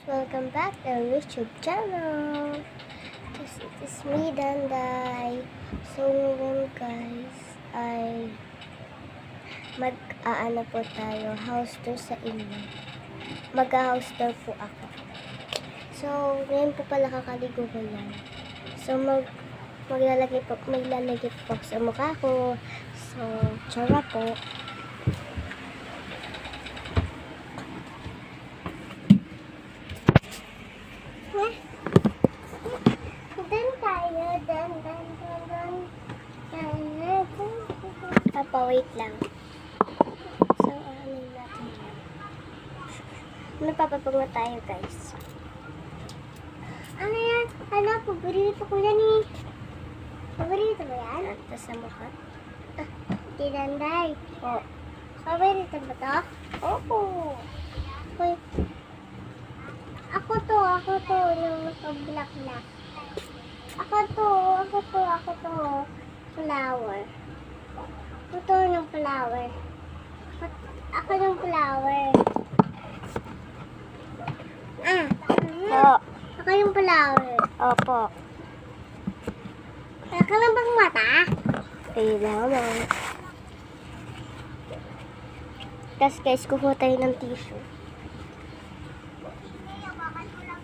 Welcome back to our YouTube channel. It is me, Danday. So ngayon guys, ay mag-aano po tayo, house tour sa inyo. Mag-house tour po ako. So ngayon po pala kakaligo ko yan. So maglalagay po sa mukha ko. So tsura po. Wait lang. So, ano natin yan? Magpapapagwa tayo, guys. Ano yan? Ano? Paborito ko yan eh. Paborito mo yan? Ito sa mukha. Tinanday. O. Paborito ba to? Oo. Uy. Ako to. Yung naka-black-black. Ako to. Flower. Ito yung flower. Ako yung flower. Oo. Ako yung flower. Opo. Ka lang bang mata? Kailangan. Tapos guys, kuha tayo ng tissue.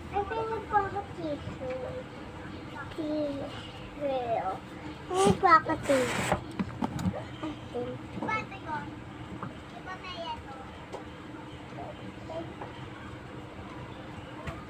Ay, kaya po ako tissue. Tissue. Ay, po ako tissue.